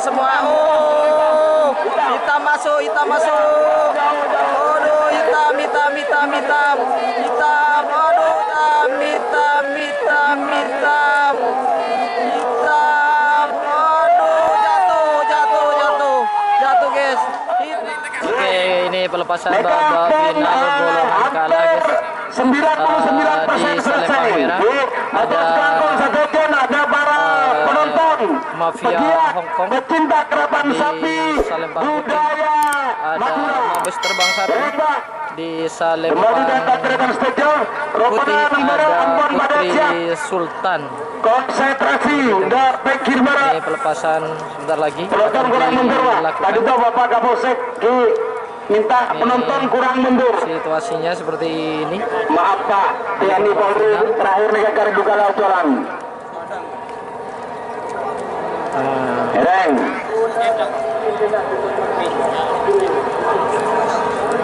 semua. Oh, hitam masuk, hitam masuk. Aduh, hitam. Aduh, hitam. Aduh, jatuh guys. Oke, ini pelepasan babak final golongan kalah guys. 99% di Salembang Merah ada para penonton Mafia Hongkong. pecinta kerapan sapi Di Salembang Putih ada Mabes Terbang Sapi. Di Salembang Putih ada Putri Sultan. konsentrasi udah pikir Ini pelepasan sebentar lagi penonton kurang mundur Pak. Tadi tuh Bapak Kapolsek minta penonton kurang mundur. Situasinya seperti ini. Maaf Pak, TNI Polri terakhir negara duga laut jalan. Ereng.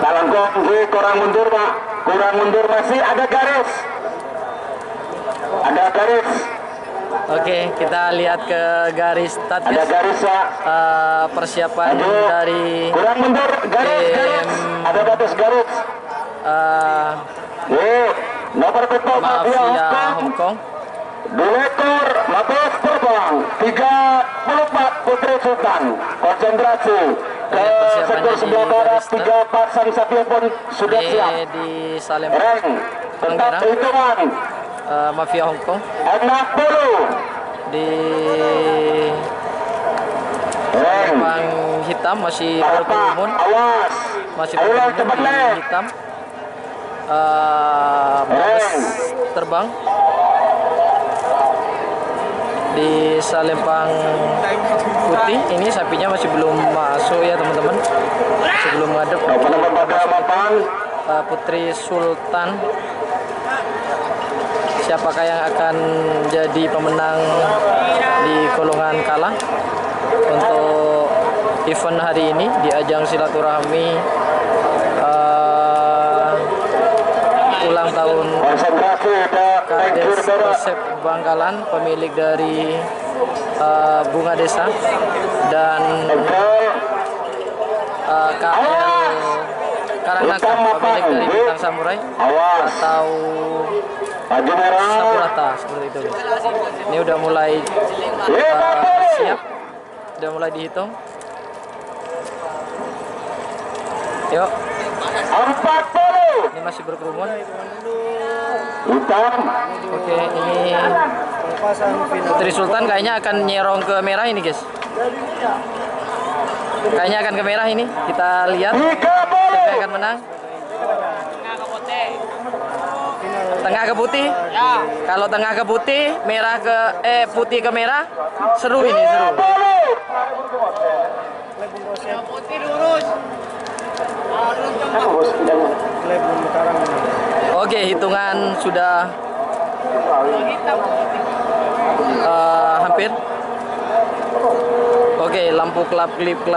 Dalam kongsi kurang mundur Pak, kurang mundur masih ada garis. Ada garis. Oke, kita lihat ke garis start Ada guys. garis Pak. Persiapan Aduh, dari kurang mundur garis. Ada batas garis. Nomor betul Mafia Hongkong. Direktur Mabes Terbang 34 Putri Sultan. Konsentrasi ke sektor sebelah barat 3 pasang sapi pun sudah siap. Di Salembang Reng, tetap hitungan Mafia Hongkong. 60. Di Reng, Salembang hitam masih Bapak, berkerumun, awas. masih Ayo berkerumun cepat di leh. hitam. Mabes Terbang di Salembang Putih. Ini sapinya masih belum masuk ya teman-teman, sebelum ngadep. Putri Sultan. Siapakah yang akan jadi pemenang di golongan kalah untuk event hari ini di ajang silaturahmi ulang tahun Kades Resep Bangkalan, pemilik dari Bunga Desa, dan KL Karangnaga, pemilik dari Bintang Samurai atau Saburata, seperti itu guys. Ini udah mulai siap, udah mulai dihitung. Yuk, 40. ini masih berkerumun. Hitam. Oke, ini Putri Sultan kayaknya akan nyerong ke merah ini guys. Kayaknya akan ke merah ini. Kita lihat siapa yang akan menang. Tengah ke putih. Kalau tengah ke putih, merah ke putih ke merah, seru ini, seru. Putih lurus. Oke, hitungan sudah hampir. Oke, lampu klap klip 20.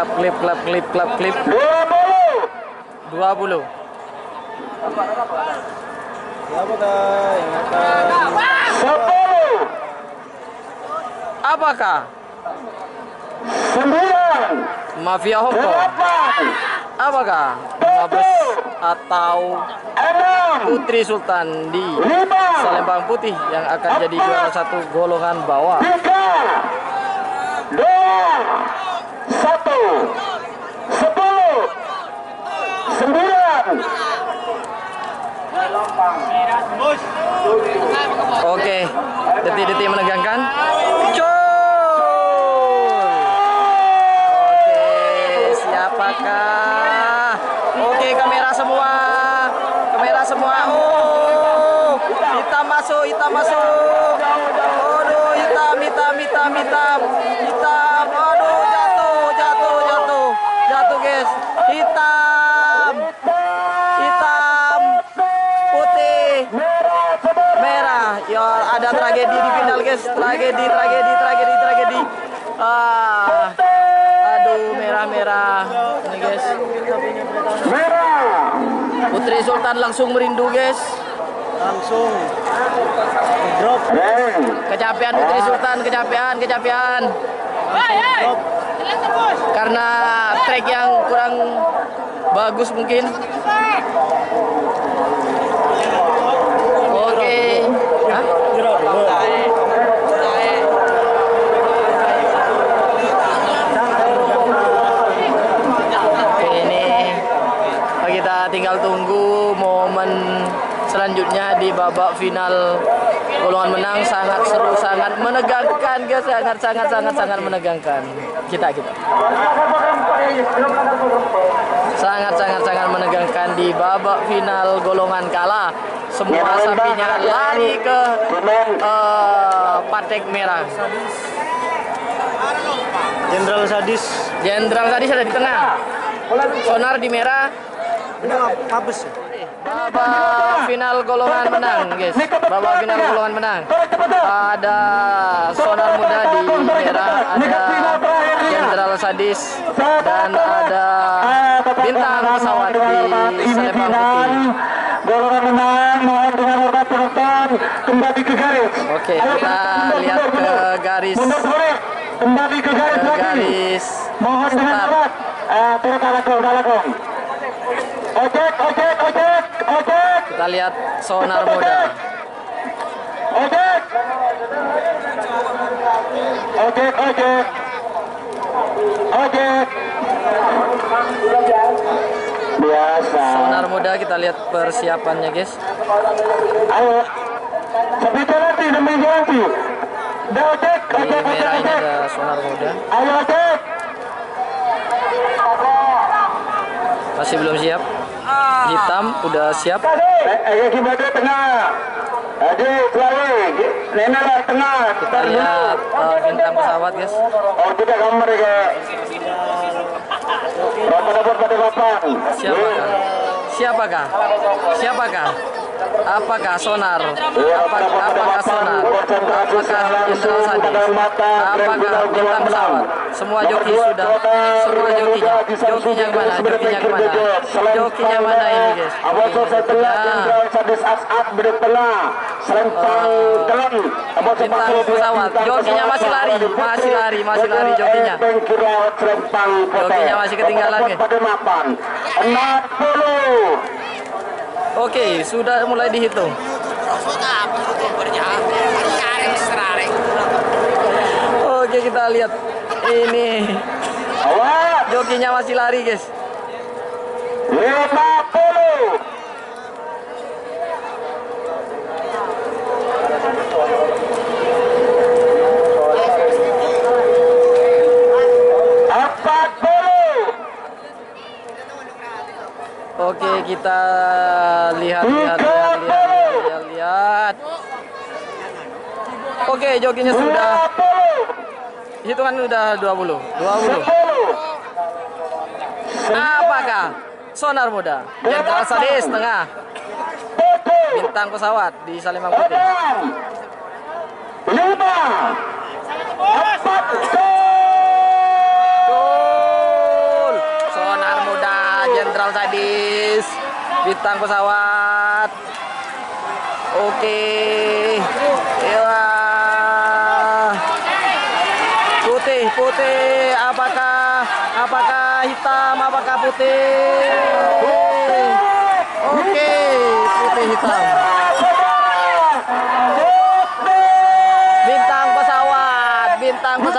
Apakah 9. Mafia Hongkong? Apakah Mabes atau Putri Sultan di Salembang Putih yang akan jadi juara satu golongan bawah? 3, 2, 1, 10, 9. Oke, detik-detik menegangkan. Oke, siapakah? Oke, kamera semua. Oh, hitam masuk. Aduh, hitam. Aduh, jatuh guys. Hitam, putih, merah. Ya, ada tragedi di final guys. Tragedi. Aduh, merah. Ini guys. Putri Sultan langsung merindu guys. Langsung drop. Kecapean Putri Sultan, kecapean. Drop. karena track yang kurang bagus mungkin. Oke. Hah? Oke, ini kita tinggal tunggu momen selanjutnya di babak final golongan menang. Sangat seru, sangat menegangkan guys, sangat menegangkan. Kita sangat menegangkan di babak final golongan kalah. Semua sapinya lari ke patek merah. Jenderal Sadis. Jenderal Sadis ada di tengah. Sonar di merah. Mabes. Babak final golongan menang, guys. Babak final golongan menang. Ada Sonar Muda di merah, ada Jenderal Sadis, dan ada Bintang Pesawat di selempang putih. Golongan menang, mohon dengan hormat penonton kembali ke garis. Oke, kita lihat ke garis. Kembali ke garis Ke lagi. garis Mohon dengan start. hormat. Dalakong. Ojek. Kita lihat Sonar Muda. Ojek. Biasa. Sonar Muda, kita lihat persiapannya, guys. Ayo. Sebentar nanti demi ganti. Ojek. Di merah ini ada Sonar Muda. Ayo ojek. Masih belum siap. Hitam udah siap. Ayo gimana tengah. Adik, selalu. Nena lah tengah. Kita lihat Bintang Pesawat, guys. Oh, tidak gambar ya. Bapak dapat pada bapak. Siapakah? Apakah Sonar? Apakah Sonar? Apakah Jenderal Sadis? Apakah Bintang Pesawat? Semua joki sudah. Semua jokinya. Jokinya kemana? Jokinya mana ini, guys? Jenderal Sadis As'ad bertengah. Selempang dalam. Bintang Pesawat. Jokinya masih lari jokinya. Jokinya masih ketinggalan, guys. 60. Oke, sudah mulai dihitung. Oke, kita lihat ini. Jokinya masih lari, guys. 50. Oke, kita lihat. Oke, jokinya sudah. Hitungan udah 20. Apakah Sonar Muda? Jenderal Sadis tengah. Bintang Pesawat di Salembang Putih. 5, 4, Gol. Sonar Muda, Jenderal Sadis, Bintang Pesawat. Oke. Ya. Putih. Apakah hitam? Apakah putih? Oke, putih hitam. Bintang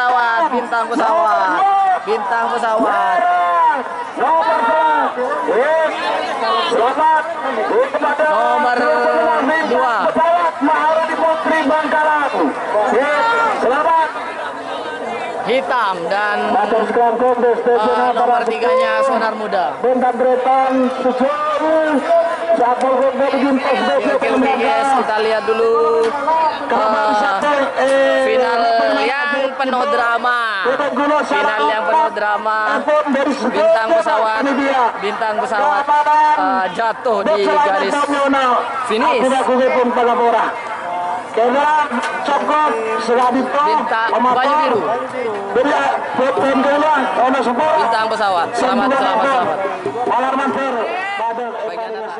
pesawat. Nomor 2. Hitam dan nomor 3-nya Sonar Muda. Oke guys, kita lihat dulu final yang penuh drama. Bintang pesawat jatuh di garis finish. Bintang baju biru. Bintang pesawat. Selamat. Bagian atas.